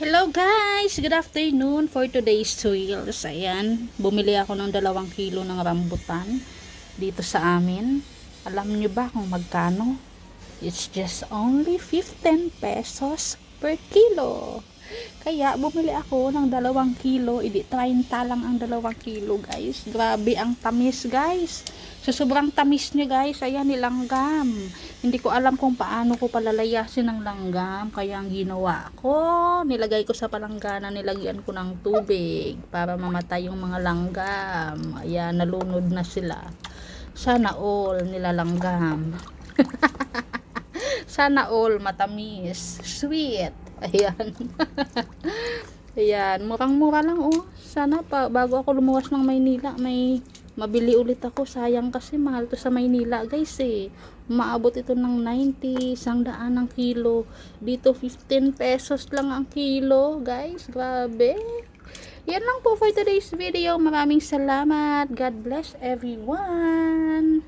Hello guys! Good afternoon for today's reels. Ayan, bumili ako ng 2 kilo ng rambutan dito sa amin. Alam nyo ba kung magkano? It's just only 15 pesos per kilo. Kaya bumili ako ng 2 kilo, idi 30 lang ang 2 kilo guys. Grabe ang tamis guys. So sobrang tamis niya guys, ayan nilanggam. Hindi ko alam kung paano ko palalayasin ng langgam, kaya ang ginawa ko, nilagay ko sa palanggana, nilagyan ko ng tubig para mamatay yung mga langgam. Ayan, nalunod na sila. Sana all nilalanggam. Sana all matamis, sweet. Ayan. Ayan, murang-mura lang oh. Sana pa bago ako lumuwas ng Maynila, may mabili ulit ako. Sayang kasi mahal to sa Maynila, guys eh. Maabot ito ng 90, 100 ang kilo. Dito 15 pesos lang ang kilo, guys. Grabe. Yan lang po for today's video. Maraming salamat. God bless everyone.